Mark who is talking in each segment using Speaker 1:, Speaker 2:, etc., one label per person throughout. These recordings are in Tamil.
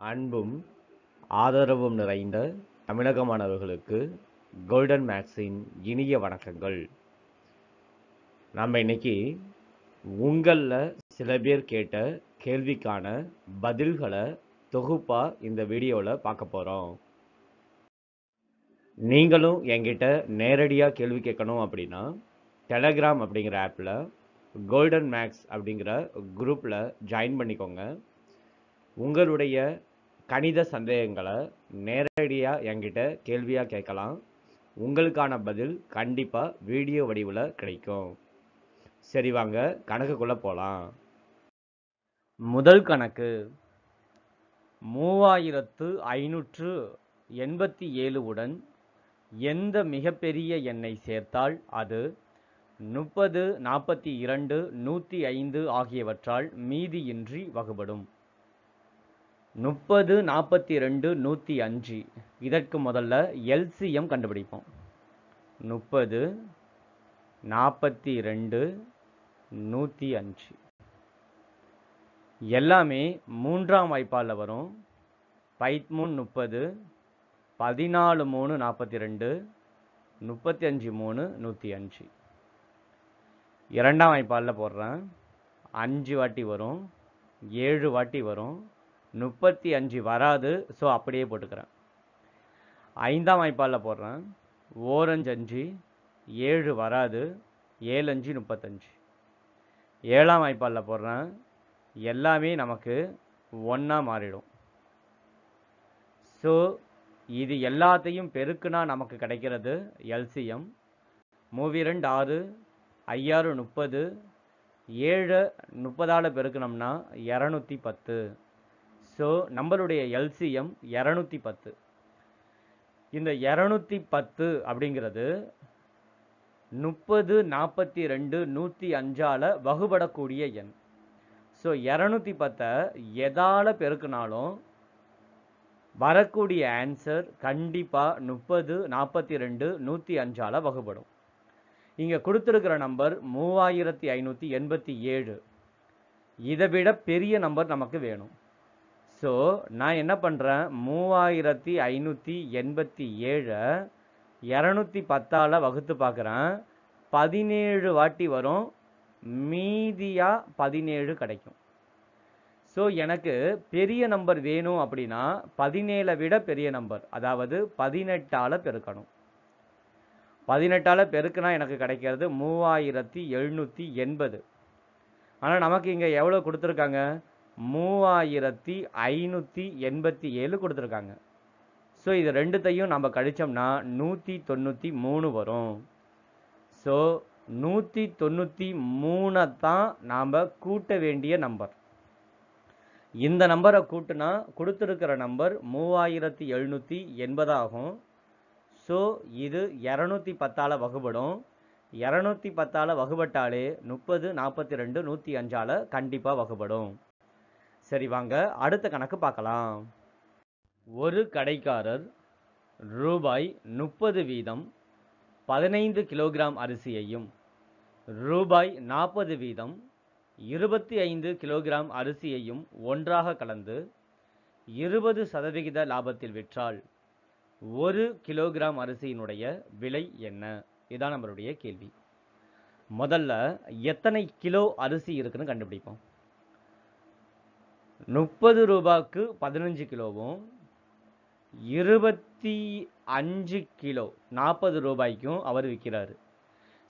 Speaker 1: அன்பும் ஆதரவும் நிறைந்த தமிழக மாணவர்களுக்கு கோல்டன் மேக்ஸின் இனிய வணக்கங்கள். நம்ம இன்னைக்கு உங்களில் சில பேர் கேட்ட கேள்விக்கான பதில்களை தொகுப்பா இந்த வீடியோவில் பார்க்க போகிறோம். நீங்களும் என்கிட்ட நேரடியாக கேள்வி கேட்கணும் அப்படின்னா டெலகிராம் அப்படிங்கிற ஆப்பில் கோல்டன் மேக்ஸ் அப்படிங்கிற குரூப்பில் ஜாயின் பண்ணிக்கோங்க. உங்களுடைய கணித சந்தேகங்களை நேரடியாக என்கிட்ட கேள்வியாக கேட்கலாம். உங்களுக்கான பதில் கண்டிப்பாக வீடியோ வடிவில் கிடைக்கும். சரி, வாங்க கணக்குக்குள்ளே போகலாம். முதல் கணக்கு 3587 உடன் எந்த மிகப்பெரிய எண்ணை சேர்த்தால் அது 30, 42, 105 ஆகியவற்றால் மீதியின்றி வகுபடும். 30, 42, 105 இதற்கு முதல்ல எல்சிஎம் கண்டுபிடிப்போம். 30, 42, 105 எல்லாமே மூன்றாம் வாய்ப்பாலில் வரும். 13 30, 14 3 42, 35 3 105. இரண்டாம் வாய்ப்பாலில் போடுறேன். 5 வாட்டி வரும், 7 வாட்டி வரும், 35 வராது. ஸோ அப்படியே போட்டுக்கிறேன். ஐந்தாம் வாய்ப்பாலில் போடுறேன். 4 5 5, 7 வராது, 7 5 35. ஏழாம் வாய்ப்பாலில் போடுறேன். எல்லாமே நமக்கு 1ஆ மாறிடும். ஸோ இது எல்லாத்தையும் பெருக்குனா நமக்கு கிடைக்கிறது எல்சிஎம். 3 2 6, 5 6 30, 7 30ஆல் பெருக்கணும்னா 210. ஸோ நம்மளுடைய எல்சிஎம் 210. இந்த 210 அப்படிங்கிறது 30, 42, 105ஆல் வகுபடக்கூடிய எண். ஸோ 210 எதால் பெருக்கினாலும் வரக்கூடிய ஆன்சர் கண்டிப்பாக 30, 42, 105ஆல் வகுபடும். இங்கே கொடுத்துருக்கிற நம்பர் 3587. இதை விட பெரிய நம்பர் நமக்கு வேணும். ஸோ நான் என்ன பண்ணுறேன், 3587 210ஆல் வகுத்து பார்க்குறேன். 17 வாட்டி வரும், மீதியாக 17 கிடைக்கும். ஸோ எனக்கு பெரிய நம்பர் வேணும் அப்படின்னா 17 விட பெரிய நம்பர், அதாவது 18ஆல் பெருக்கணும். 18ஆல் பெருக்குனா எனக்கு கிடைக்கிறது 3780. ஆனால் நமக்கு இங்கே எவ்வளோ கொடுத்துருக்காங்க, 3587 கொடுத்துருக்காங்க. ஸோ இது ரெண்டுத்தையும் நம்ம கழிச்சோம்னா 193 வரும். ஸோ 193 தான் நாம் கூட்ட வேண்டிய நம்பர். இந்த நம்பரை கூட்டினா கொடுத்துருக்கிற நம்பர் 3780 ஆகும். ஸோ இது 210ஆல் வகுபடும். 210ஆல் வகுபட்டாலே 30, 42, 105ஆல் கண்டிப்பாக வகுபடும். சரி, வாங்க அடுத்த கணக்கு பார்க்கலாம். ஒரு கடைக்காரர் ரூபாய் 30 வீதம் 15 கிலோகிராம் அரிசியையும் ரூபாய் 40 வீதம் 25 கிலோகிராம் அரிசியையும் ஒன்றாக கலந்து 20% லாபத்தில் விற்றால் 1 கிலோகிராம் அரிசியினுடைய விலை என்ன? இதுதான் நம்மளுடைய கேள்வி. முதல்ல எத்தனை கிலோ அரிசி இருக்குன்னு கண்டுபிடிப்போம். 30 ரூபாய்க்கு 15 கிலோவும் 25 கிலோ 40 ரூபாய்க்கும் அவர் விற்கிறாரு.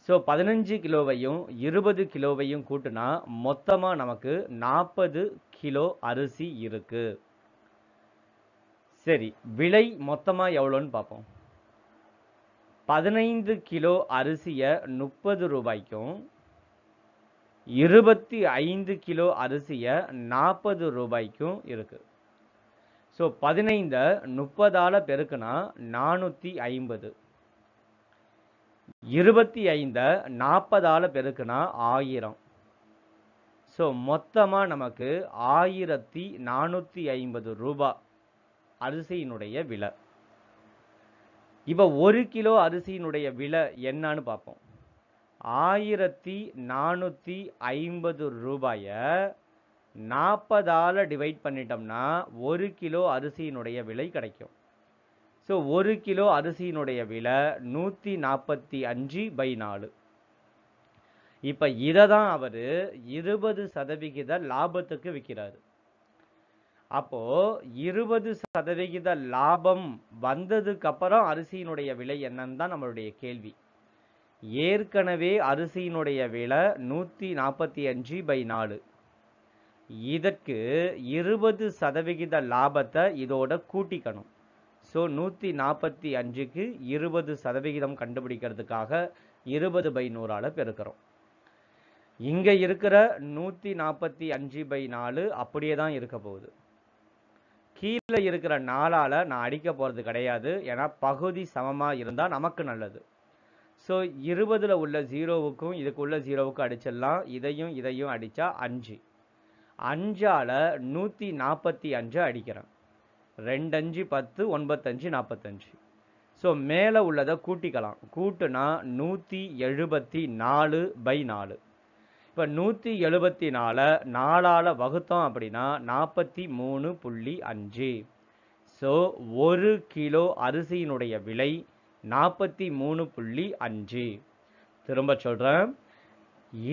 Speaker 1: ஸோ 15 கிலோவையும் 20 கிலோவையும் கூட்டினா மொத்தமாக நமக்கு 40 கிலோ அரிசி இருக்கு. சரி, விலை மொத்தமாக எவ்வளோன்னு பார்ப்போம். 15 கிலோ அரிசியை 30 ரூபாய்க்கும் 25 கிலோ அரிசியை 40 ரூபாய்க்கும் இருக்கு. ஸோ 15 30ஆல் பெருக்குனா 450. 25 40ஆல் பெருக்குனா 1000. ஸோ மொத்தமாக நமக்கு 1450 ரூபாய் அரிசியினுடைய விலை. இப்போ 1 கிலோ அரிசியினுடைய விலை என்னன்னு பார்ப்போம். 1450 ரூபாயை 40ஆல் டிவைட் பண்ணிட்டோம்னா 1 கிலோ அரிசியினுடைய விலை கிடைக்கும். ஸோ 1 கிலோ அரிசியினுடைய விலை 145/4. இப்போ இதை தான் அவர் 20% லாபத்துக்கு விற்கிறாரு. அப்போ 20% லாபம் வந்ததுக்கு அப்புறம் அரிசியினுடைய விலை என்னன்னு தான் நம்மளுடைய கேள்வி. ஏற்கனவே அரிசியினுடைய விலை 145/4. இதற்கு 20% லாபத்தை இதோட கூட்டிக்கணும். ஸோ 145க்கு 20% கண்டுபிடிக்கிறதுக்காக 20/100ஆல் பெருக்கிறோம். இங்கே இருக்கிற 145/4 அப்படியே தான் இருக்க போகுது. கீழே இருக்கிற 4ஆல் நான் அடிக்க போகிறது கிடையாது, ஏன்னா பகுதி சமமாக இருந்தால் நமக்கு நல்லது. ஸோ 20ல் உள்ள 0வுக்கும் இதுக்கு உள்ள 0வுக்கும் அடிச்சிடலாம். இதையும் இதையும் அடித்தா 5. 5ஆல் 145 அடிக்கிறேன். 2 5 10, 9 5 45. ஸோ மேலே உள்ளதை கூட்டிக்கலாம். கூட்டுனா 174/4. இப்போ 174 4ஆல் வகுத்தோம் அப்படின்னா 43.5. ஸோ 1 கிலோ அரிசியினுடைய விலை 43.5. திரும்ப சொல்கிறேன்,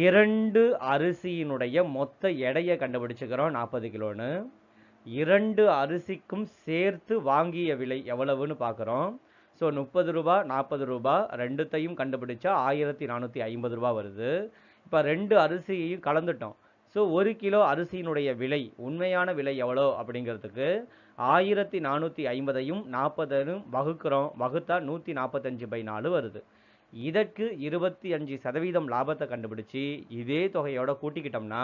Speaker 1: 2 அரிசியினுடைய மொத்த எடையை கண்டுபிடிச்சுக்கிறோம் 40 கிலோன்னு. 2 அரிசிக்கும் சேர்த்து வாங்கிய விலை எவ்வளவுன்னு பார்க்குறோம். ஸோ 30 ரூபா 40 ரூபா ரெண்டுத்தையும் கண்டுபிடிச்சா 1450 ரூபா வருது. இப்போ 2 அரிசியையும் கலந்துட்டோம். ஸோ 1 கிலோ அரிசியினுடைய விலை உண்மையான விலை எவ்வளோ அப்படிங்கிறதுக்கு 1450ஐயும் 40ஐயும் வகுக்கிறோம். வகுத்தா 145/4 வருது. இதற்கு 25% லாபத்தை கண்டுபிடிச்சி இதே தொகையோட கூட்டிக்கிட்டோம்னா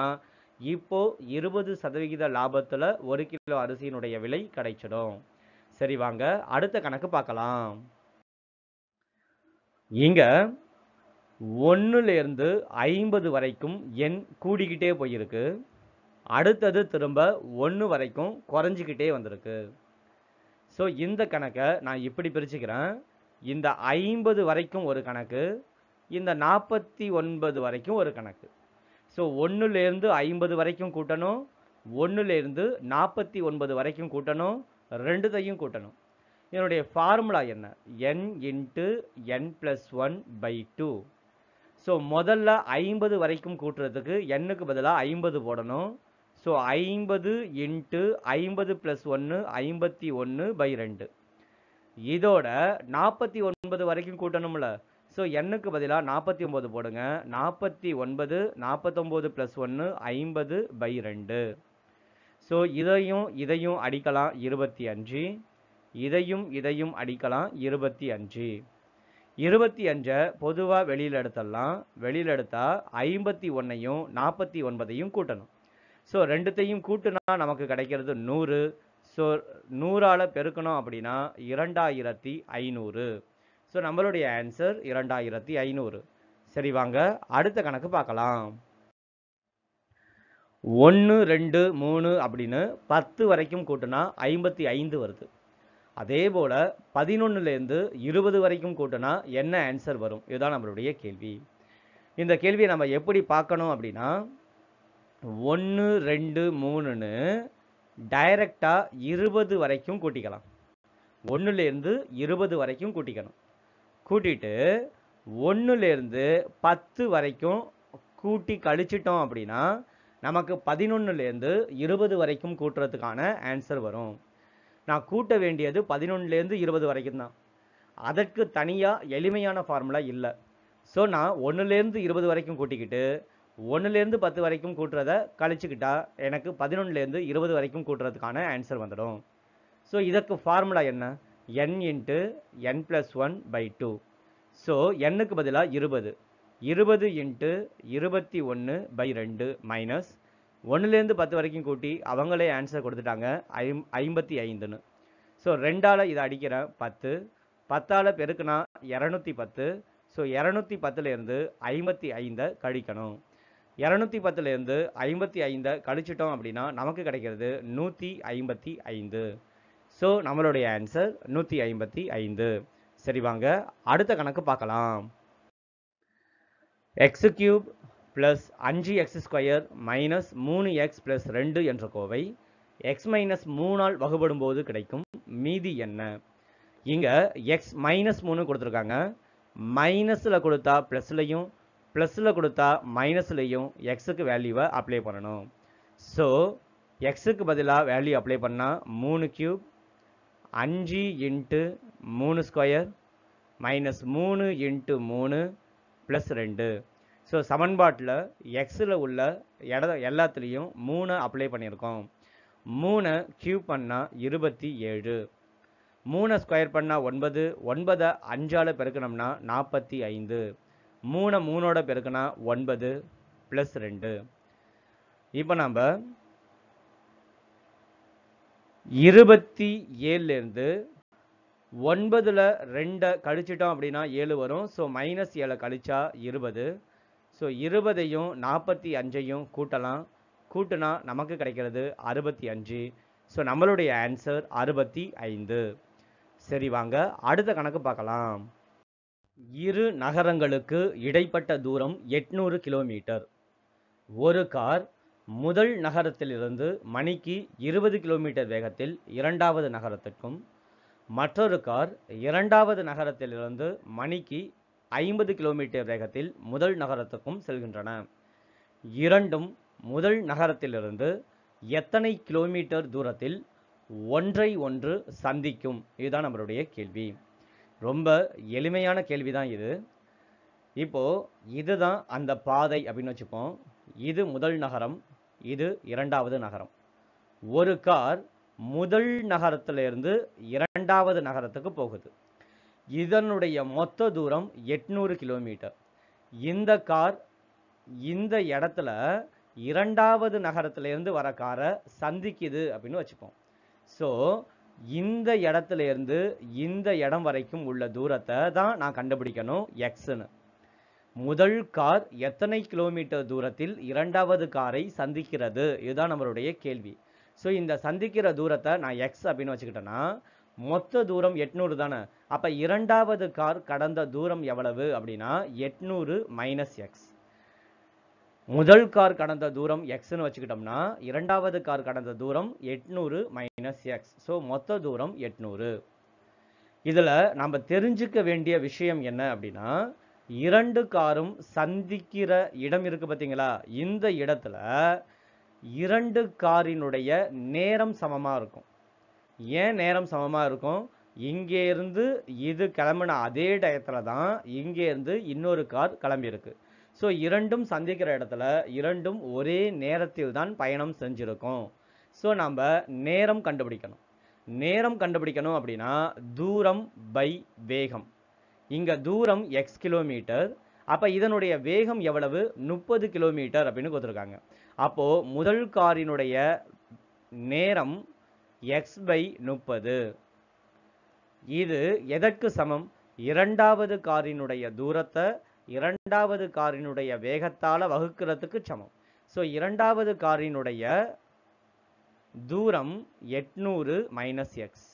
Speaker 1: இப்போ 20% லாபத்தில் 1 கிலோ அரிசியினுடைய விலை கிடைச்சிடும். சரி, வாங்க அடுத்த கணக்கு பார்க்கலாம். இங்க 1லேருந்து 50 வரைக்கும் எண் கூடிக்கிட்டே போயிருக்கு. அடுத்தது திரும்ப 1 வரைக்கும் குறைஞ்சிக்கிட்டே வந்திருக்கு. ஸோ இந்த கணக்கை நான் இப்படி பிரிச்சுக்கிறேன். இந்த 50 வரைக்கும் ஒரு கணக்கு, இந்த 49 வரைக்கும் ஒரு கணக்கு. ஸோ 1லேருந்து 50 வரைக்கும் கூட்டணும், 1லேருந்து 49 வரைக்கும் கூட்டணும், ரெண்டுத்தையும் கூட்டணும். இதனுடைய ஃபார்முலா என்ன? n × n+1/2. ஸோ முதல்ல 50 வரைக்கும் கூட்டுறதுக்கு எண்ணுக்கு பதிலாக 50 போடணும். ஸோ 50 × 50 + 1 51/2. இதோட 49 வரைக்கும் கூட்டணும்ல. ஸோ எண்ணுக்கு பதிலாக 49 போடுங்க. 49 49 + 1 50/2. ஸோ இதையும் இதையும் அடிக்கலாம் 25, இதையும் இதையும் அடிக்கலாம் 25. 25 பொதுவாக வெளியில் எடுத்துடலாம். வெளியில் எடுத்தால் 51ஐயும் 49ஐயும் கூட்டணும். ஸோ ரெண்டுத்தையும் கூட்டுனா நமக்கு கிடைக்கிறது 100. ஸோ 100ஆல் பெருக்கணும் அப்படின்னா 2500. ஸோ நம்மளுடைய ஆன்சர் 2500. சரி, வாங்க அடுத்த கணக்கு பார்க்கலாம். 1 2 3 அப்படின்னு 10 வரைக்கும் கூட்டினா 55 வருது. அதே போல் 11லேருந்து 20 வரைக்கும் கூட்டினா என்ன ஆன்சர் வரும்? இதுதான் நம்மளுடைய கேள்வி. இந்த கேள்வியை நம்ம எப்படி பார்க்கணும் அப்படின்னா, 1 2 3ன்னு டைரெக்டாக 20 வரைக்கும் கூட்டிக்கலாம். 1லேருந்து 20 வரைக்கும் கூட்டிக்கணும். கூட்டிட்டு 1லேருந்து 10 வரைக்கும் கூட்டி கழிச்சிட்டோம் அப்படின்னா நமக்கு 11லேருந்து 20 வரைக்கும் கூட்டுறதுக்கான ஆன்சர் வரும். நான் கூட்ட வேண்டியது 11லேருந்து 20 வரைக்கும் தான். அதற்கு தனியாக எளிமையான ஃபார்முலா இல்லை. ஸோ நான் 1லேருந்து 20 வரைக்கும் கூட்டிக்கிட்டு 1லேருந்து 10 வரைக்கும் கூட்டுறதை கழிச்சுக்கிட்டா எனக்கு 11லேருந்து 20 வரைக்கும் கூட்டுறதுக்கான ஆன்சர் வந்துடும். ஸோ இதற்கு ஃபார்முலா என்ன? n × n+1/2. ஸோ எண்ணுக்கு பதிலாக 20, 20 × 21/2 மைனஸ் 1லேருந்து 10 வரைக்கும் கூட்டி அவங்களே ஆன்சர் கொடுத்துட்டாங்க 55ன்னு. ஸோ 2ஆல் இதை அடிக்கிறேன் 10, 10ஆல் பெருக்குனா 210. ஸோ 210லேருந்து 55 கழிக்கணும். 210லேருந்து 55 கழிச்சிட்டோம் அப்படின்னா நமக்கு கிடைக்கிறது 155. ஸோ நம்மளுடைய ஆன்சர் 155. சரி, வாங்க அடுத்த கணக்கு பார்க்கலாம். x³ plus 5x² minus 3x plus 2 என்ற கோவை x மைனஸ் 3ஆல் வகுபடும் போது கிடைக்கும் மீதி என்ன? இங்க x மைனஸ் 3 கொடுத்துருக்காங்க. மைனஸில் கொடுத்தா ப்ளஸ்லையும், ப்ளஸில் கொடுத்தா மைனஸ்லையும் எக்ஸுக்கு வேல்யூவை அப்ளை பண்ணணும். ஸோ எக்ஸுக்கு பதிலாக வேல்யூ அப்ளை பண்ணால் 3³ 5 into 3² minus 3 into 3 plus 2. So சமன்பாட்டில் எக்ஸில் உள்ள எல்லாத்துலேயும் 3 அப்ளை பண்ணியிருக்கோம். 3 கியூப் பண்ணால் 27, 3 ஸ்கொயர் பண்ணால் 9, 9 5ஆல் பெருக்கணும்னா 45, 3 3ஓட பெருக்கினா 9 ப்ளஸ் 2. இப்போ நம்ம 27லேருந்து 9ல் 2 கழிச்சிட்டோம் அப்படின்னா 7 வரும். ஸோ மைனஸ் 7 கழிச்சா 20. ஸோ 20ஐயும் 45ஐயும் கூட்டலாம். கூட்டுனா நமக்கு கிடைக்கிறது 65. ஸோ நம்மளுடைய ஆன்சர் 65. சரி, வாங்க அடுத்த கணக்கு பார்க்கலாம். இரு நகரங்களுக்கு இடைப்பட்ட தூரம் 800 கிலோமீட்டர். ஒரு கார் முதல் நகரத்திலிருந்து மணிக்கு 20 கிலோமீட்டர் வேகத்தில் இரண்டாவது நகரத்திற்கும், மற்றொரு கார் இரண்டாவது நகரத்திலிருந்து மணிக்கு 50 கிலோமீட்டர் வேகத்தில் முதல் நகரத்துக்கும் செல்கின்றன. இரண்டும் முதல் நகரத்திலிருந்து எத்தனை கிலோமீட்டர் தூரத்தில் ஒன்றை ஒன்று சந்திக்கும்? இதுதான் நம்மளுடைய கேள்வி. ரொம்ப எளிமையான கேள்வி தான் இது. இப்போ இதுதான் அந்த பாதை அப்படின்னு வச்சுப்போம். இது முதல் நகரம், இது இரண்டாவது நகரம். ஒரு கார் முதல் நகரத்திலிருந்து இரண்டாவது நகரத்துக்கு போகுது. இதனுடைய மொத்த தூரம் 800 கிலோமீட்டர். இந்த கார் இந்த இடத்துல இரண்டாவது நகரத்திலிருந்து வர காரை சந்திக்குது அப்படின்னு வச்சுப்போம். ஸோ இந்த இடத்துல இருந்து இந்த இடம் வரைக்கும் உள்ள தூரத்தை தான் நான் கண்டுபிடிக்கணும் எக்ஸ்ன்னு. முதல் கார் எத்தனை கிலோமீட்டர் தூரத்தில் இரண்டாவது காரை சந்திக்கிறது? இதுதான் நம்மளுடைய கேள்வி. ஸோ இந்த சந்திக்கிற தூரத்தை நான் எக்ஸ் அப்படின்னு வச்சுக்கிட்டேன்னா மொத்த தூரம் 800 தானே. அப்போ இரண்டாவது கார் கடந்த தூரம் எவ்வளவு அப்படின்னா 800 மைனஸ் எக்ஸ். முதல் கார் கடந்த தூரம் எக்ஸ்ன்னு வச்சுக்கிட்டோம்னா இரண்டாவது கார் கடந்த தூரம் 800 மைனஸ் எக்ஸ். ஸோ மொத்த தூரம் 800. இதில் நம்ம தெரிஞ்சுக்க வேண்டிய விஷயம் என்ன அப்படின்னா, இரண்டு காரும் சந்திக்கிற இடம் இருக்கு பார்த்தீங்களா, இந்த இடத்துல இரண்டு காரினுடைய நேரம் சமமாக இருக்கும். ஏன் நேரம் சமமாக இருக்கும்? இங்கே இருந்து இது கிளம்பின அதே டயத்தில் தான் இங்கே இருந்து இன்னொரு கார் கிளம்பியிருக்கு. ஸோ இரண்டும் சந்திக்கிற இடத்துல இரண்டும் ஒரே நேரத்தில் தான் பயணம் செஞ்சுருக்கோம். ஸோ நம்ம நேரம் கண்டுபிடிக்கணும். நேரம் கண்டுபிடிக்கணும் அப்படின்னா தூரம் பை வேகம். இங்கே தூரம் எக்ஸ் கிலோமீட்டர். அப்போ இதனுடைய வேகம் எவ்வளவு? 30 கிலோமீட்டர் அப்படின்னு கொடுத்துருக்காங்க. அப்போது முதல் காரினுடைய நேரம் எக்ஸ் பை 30. இது எதற்கு சமம்? இரண்டாவது காரினுடைய தூரத்தை இரண்டாவது காரினுடைய வேகத்தால் வகுக்கிறதுக்கு சமம். ஸோ இரண்டாவது காரினுடைய தூரம் 800 மைனஸ் எக்ஸ்.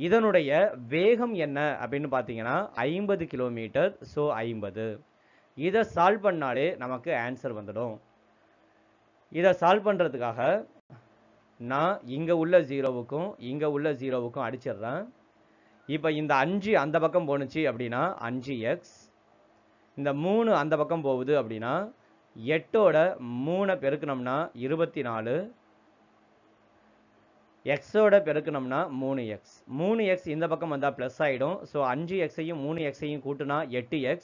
Speaker 1: இதனுடைய வேகம் என்ன அப்படின்னு பார்த்தீங்கன்னா 50 கிலோமீட்டர். ஸோ 50. இதை சால்வ் பண்ணாலே நமக்கு ஆன்சர் வந்துடும். இதை சால்வ் பண்ணுறதுக்காக நான் இங்கே உள்ள ஜீரோவுக்கும் இங்கே உள்ள ஜீரோவுக்கும் அடிச்சிடுறேன். இப்போ இந்த 5 அந்த பக்கம் போணுச்சு அப்படின்னா 5x, இந்த 3 அந்த பக்கம் போகுது அப்படின்னா 8ஓட 3 பெருக்கணும்னா 24, எக்ஸோட பெருக்கணும்னா 3x. 3x இந்த பக்கம் வந்தால் ப்ளஸ் ஆகிடும். ஸோ 5xஐயும் 3xஐயும் கூட்டினா 8x.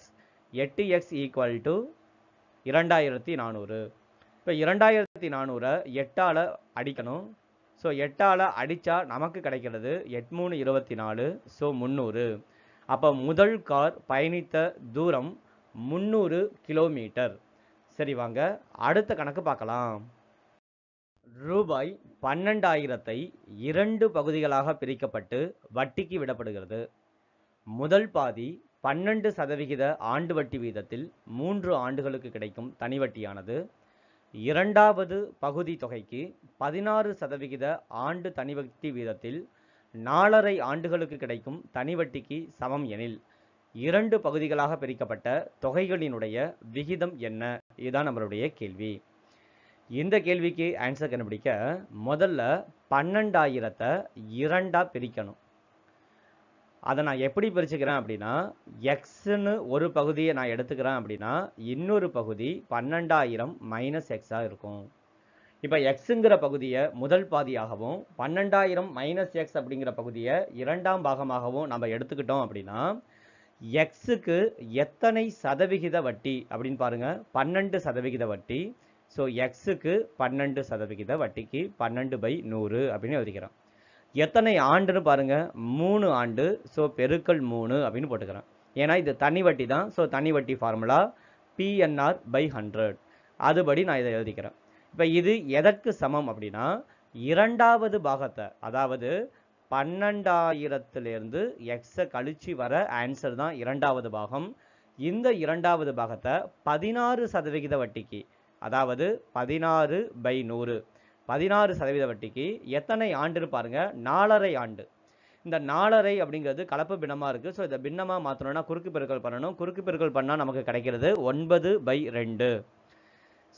Speaker 1: 8x equal to 2400. இப்போ 2400 8ஆல் அடிக்கணும். ஸோ 8ஆல் அடித்தா நமக்கு கிடைக்கிறது 8 3 24. ஸோ 300. அப்போ முதல் கார் பயணித்த தூரம் 300 கிலோமீட்டர். சரி, வாங்க அடுத்த கணக்கு பார்க்கலாம். ரூபாய் 12,000ஐ 2 பகுதிகளாக பிரிக்கப்பட்டு வட்டிக்கு விடப்படுகிறது. முதல் பாதி 12% ஆண்டு வட்டி வீதத்தில் 3 ஆண்டுகளுக்கு கிடைக்கும் தனி வட்டியானது இரண்டாவது பகுதி தொகைக்கு 16% ஆண்டு தனி வட்டி வீதத்தில் 4.5 ஆண்டுகளுக்கு கிடைக்கும் தனி வட்டிக்கு சமம் எனில் 2 பகுதிகளாக பிரிக்கப்பட்ட தொகைகளினுடைய விகிதம் என்ன? இதுதான் நம்மளுடைய கேள்வி. இந்த கேள்விக்கு ஆன்சர் கண்டுபிடிக்க முதல்ல 12,000 2ஆ பிரிக்கணும். அதை நான் எப்படி பிரிச்சுக்கிறேன் அப்படின்னா, எக்ஸ்ன்னு ஒரு பகுதியை நான் எடுத்துக்கிறேன் அப்படின்னா இன்னொரு பகுதி 12,000 மைனஸ் எக்ஸா இருக்கும். இப்போ எக்ஸுங்கிற பகுதியை முதல் பாதியாகவும் 12,000 மைனஸ் எக்ஸ் அப்படிங்கிற பகுதியை 2ஆம் பாகமாகவும் நம்ம எடுத்துக்கிட்டோம் அப்படின்னா எக்ஸுக்கு எத்தனை சதவிகித வட்டி அப்படின்னு பாருங்க, 12% வட்டி. ஸோ எக்ஸுக்கு 12% வட்டிக்கு 12/100 அப்படின்னு எழுதிக்கிறேன். எத்தனை ஆண்டுன்னு பாருங்க, 3 ஆண்டு. ஸோ பெருக்கல் 3 அப்படின்னு போட்டுக்கிறேன். ஏன்னா இது தனி வட்டி தான். ஸோ தனி வட்டி ஃபார்முலா PNR/100. அதுபடி நான் இதை எழுதிக்கிறேன். இப்போ இது எதற்கு சமம் அப்படின்னா, இரண்டாவது பாகத்தை, அதாவது 12,000 எக்ஸை கழிச்சு வர ஆன்சர் தான் இரண்டாவது பாகம். இந்த இரண்டாவது பாகத்தை 16% வட்டிக்கு, அதாவது 16/100, 16% வட்டிக்கு எத்தனை ஆண்டுன்னு பாருங்க, 4.5 ஆண்டு. இந்த 4.5 அப்படிங்கிறது கலப்பு பின்னமா இருக்கு. ஸோ இதை பின்னமா மாற்றணும்னா குறுக்கு பெருக்கல் பண்ணணும். குறுக்கு பெருக்கல் பண்ணால் நமக்கு கிடைக்கிறது 9/2.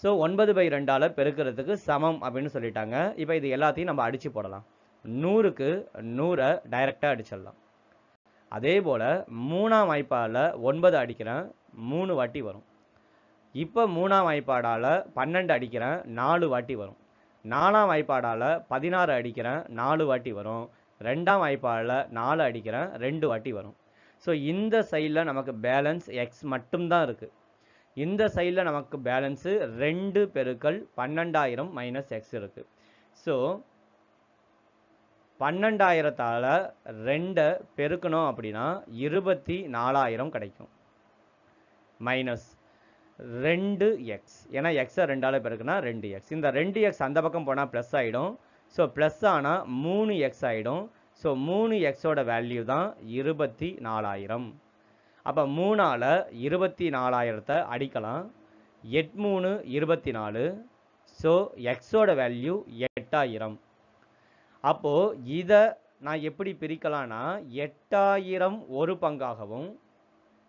Speaker 1: ஸோ 9/2ஆல பெருக்கிறதுக்கு சமம் அப்படின்னு சொல்லிட்டாங்க. இப்போ இது எல்லாத்தையும் நம்ம அடிச்சு போடலாம். 100க்கு 100 டைரக்டாக அடிச்சிடலாம். அதே போல் 3ஆம் வாய்ப்பாடில் 9 அடிக்கிறேன், 3 வாட்டி வரும். இப்போ 3ஆம் வாய்ப்பாடால் 12 அடிக்கிறேன், 4 வாட்டி வரும். 4ஆம் வாய்ப்பாடால் 16 அடிக்கிறேன், 4 வாட்டி வரும். 2ஆம் வாய்ப்பாடில் 4 அடிக்கிறேன், 2 வாட்டி வரும். ஸோ இந்த சைடில் நமக்கு பேலன்ஸ் எக்ஸ் மட்டும்தான் இருக்குது. இந்த சைடில் நமக்கு பேலன்ஸு 2 பெருக்கல் 12,000 மைனஸ் எக்ஸ் இருக்குது. ஸோ 12,000ஆல் 2 பெருக்கணும் அப்படின்னா 24,000 கிடைக்கும். மைனஸ் 2x, ஏன்னா எக்ஸை 2ஆல் பெருக்குனா 2x. இந்த 2x அந்த பக்கம் போனால் ப்ளஸ் ஆகிடும். ஸோ ப்ளஸ் ஆனால் 3x ஆகிடும். ஸோ 3xோட வேல்யூ தான் 24,000. அப்போ 3ஆல் 24,000 அடிக்கலாம். 8 3 24. ஸோ எக்ஸோட வேல்யூ 8,000. அப்போது இதை நான் எப்படி பிரிக்கலாம்னா, 8,000 ஒரு பங்காகவும்,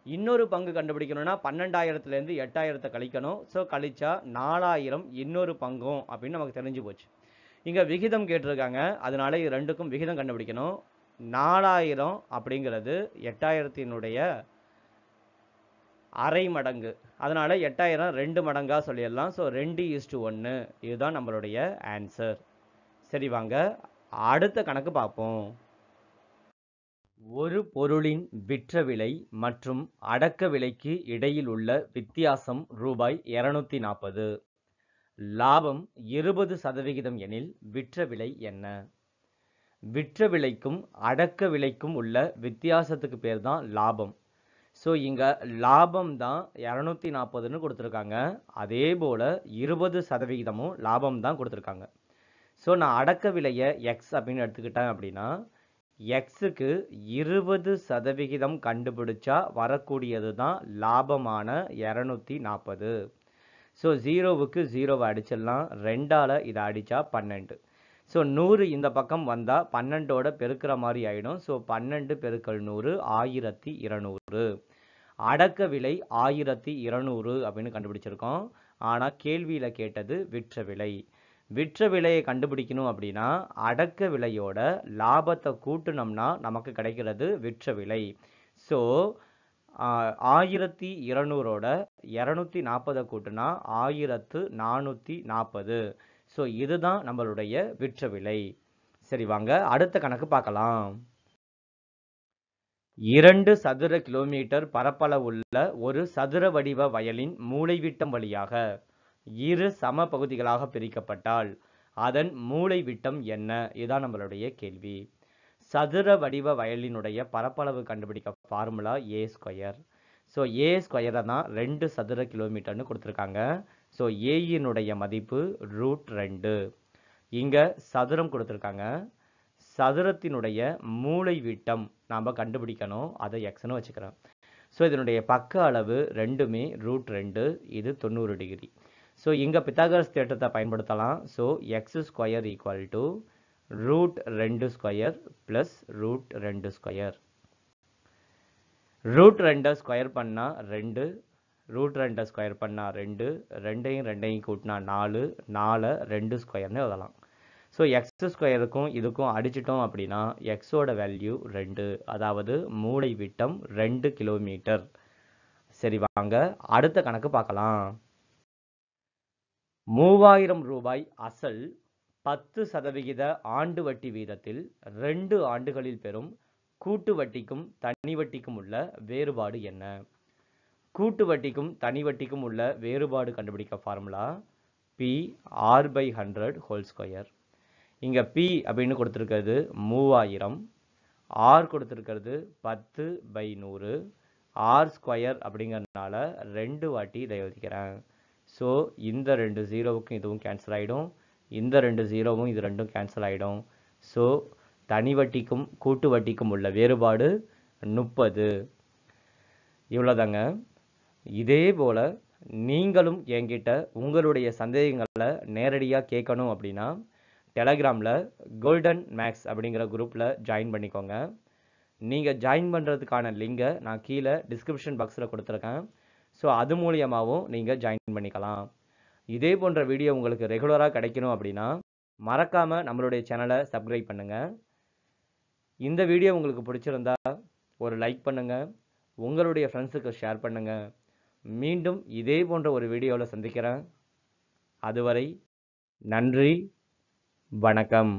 Speaker 1: இன்னொரு பங்கு கண்டுபிடிக்கணும்னா 12,000லேருந்து 8,000 கழிக்கணும். ஸோ கழிச்சா 4,000 இன்னொரு பங்கும் அப்படின்னு நமக்கு தெரிஞ்சு போச்சு. இங்கே விகிதம் கேட்டிருக்காங்க, அதனால இது ரெண்டுக்கும் விகிதம் கண்டுபிடிக்கணும். 4,000 அப்படிங்கிறது 8,000னுடைய அரை மடங்கு. அதனால 8,000 2 மடங்காக சொல்லிடலாம். ஸோ 2:1. இதுதான் நம்மளுடைய ஆன்சர். சரி, வாங்க அடுத்த கணக்கு பார்ப்போம். ஒரு பொருளின் விற்ற விலை மற்றும் அடக்க விலைக்கு இடையில் உள்ள வித்தியாசம் ரூபாய் 240. லாபம் 20% எனில் விற்ற விலை என்ன? விற்ற விலைக்கும் அடக்க விலைக்கும் உள்ள வித்தியாசத்துக்கு பேர் தான் லாபம். ஸோ இங்கே லாபம் தான் 240ன்னு கொடுத்துருக்காங்க. அதே போல் 20%மும் லாபம் தான் கொடுத்துருக்காங்க. ஸோ நான் அடக்க விலையை எக்ஸ் அப்படின்னு எடுத்துக்கிட்டேன் அப்படின்னா, எக்ஸுக்கு 20% கண்டுபிடிச்சா வரக்கூடியது தான் லாபமான 240. ஸோ 0க்கு 0 அடிச்சிடலாம். 2ஆல் இதை அடித்தா 12. ஸோ 100 இந்த பக்கம் வந்தால் 12ஓட பெருக்கிற மாதிரி ஆகிடும். ஸோ 12 பெருக்கல் 100 1200. அடக்க விலை 1200 அப்படின்னு கண்டுபிடிச்சிருக்கோம். ஆனால் கேள்வியில் கேட்டது விற்ற விலை. விற்ற விலையை கண்டுபிடிக்கணும் அப்படின்னா அடக்க விலையோட லாபத்தை கூட்டினோம்னா நமக்கு கிடைக்கிறது விற்ற விலை. ஸோ 1200ஓட 240 கூட்டினா 1440. ஸோ இதுதான் நம்மளுடைய விற்ற விலை. சரி, வாங்க அடுத்த கணக்கு பார்க்கலாம். 2 சதுர கிலோமீட்டர் பரப்பளவுள்ள ஒரு சதுர வடிவ வயலின் மூலைவிட்டம் வழியாக இரு சம பகுதிகளாக பிரிக்கப்பட்டால் அதன் மூலை விட்டம் என்ன? இதுதான் நம்மளுடைய கேள்வி. சதுர வடிவ வயலினுடைய பரப்பளவு கண்டுபிடிக்க ஃபார்முலா A². ஸோ A² தான் 2 சதுர கிலோமீட்டர்னு கொடுத்துருக்காங்க. ஸோ ஏயினுடைய மதிப்பு √2. இங்கே சதுரம் கொடுத்துருக்காங்க. சதுரத்தினுடைய மூலை விட்டம் நாம் கண்டுபிடிக்கணும். அதை எக்ஸ்னு வச்சுக்கிறேன். ஸோ இதனுடைய பக்க அளவு ரெண்டுமே √2. இது 90 டிகிரி. ஸோ இங்கே பித்தாகரஸ் தேற்றத்தை பயன்படுத்தலாம். So x² = √2² + √2². ரூட் 2 ஸ்கொயர் பண்ணா 2, ரூட் 2 ஸ்கொயர் பண்ணா 2, 2யும் கூட்டினா 4, 4 2 ஸ்கொயர்னு எழுதலாம். ஸோ எக்ஸ் ஸ்கொயருக்கும் இதுக்கும் அடிச்சிட்டோம் அப்படின்னா எக்ஸோட வேல்யூ 2, அதாவது மூளை விட்டம் 2 கிலோமீட்டர். சரி, வாங்க அடுத்த கணக்கு பார்க்கலாம். 3000 ரூபாய் அசல் 10% ஆண்டு வட்டி வீதத்தில் 2 ஆண்டுகளில் பெறும் கூட்டு வட்டிக்கும் தனி வட்டிக்கும் உள்ள வேறுபாடு என்ன? கூட்டு வட்டிக்கும் தனி வட்டிக்கும் உள்ள வேறுபாடு கண்டுபிடிக்க formula P r/100 whole square. இங்க பி அப்படின்னு கொடுத்துருக்கிறது 3000, ஆர் கொடுத்துருக்கிறது 10/100, ஆர் ஸ்கொயர் அப்படிங்கிறதுனால 2 வாட்டி இதை எழுதிக்கிறேன். ஸோ இந்த 2 ஜீரோவுக்கும் இதுவும் கேன்சல் ஆகிடும், இந்த 2 ஜீரோவும் இது ரெண்டும் கேன்சல் ஆகிடும். ஸோ தனி வட்டிக்கும் கூட்டு வட்டிக்கும் உள்ள வேறுபாடு 30. இவ்வளோதாங்க. இதே போல் நீங்களும் என்கிட்ட உங்களுடைய சந்தேகங்களை நேரடியாக கேட்கணும் அப்படின்னா டெலகிராமில் கோல்டன் மேக்ஸ் அப்படிங்கிற குரூப்பில் ஜாயின் பண்ணிக்கோங்க. நீங்கள் ஜாயின் பண்ணுறதுக்கான லிங்கை நான் கீழே டிஸ்கிரிப்ஷன் பாக்ஸில் கொடுத்துருக்கேன். ஸோ அது மூலியமாகவும் நீங்கள் ஜாயின் பண்ணிக்கலாம். இதே போன்ற வீடியோ உங்களுக்கு ரெகுலராக கிடைக்கணும் அப்படின்னா மறக்காமல் நம்மளுடைய சேனலை சப்ஸ்கிரைப் பண்ணுங்கள். இந்த வீடியோ உங்களுக்கு பிடிச்சிருந்தா ஒரு லைக் பண்ணுங்கள், உங்களுடைய ஃப்ரெண்ட்ஸுக்கு ஷேர் பண்ணுங்கள். மீண்டும் இதே போன்ற ஒரு வீடியோவில் சந்திக்கிறேன். அதுவரை நன்றி, வணக்கம்.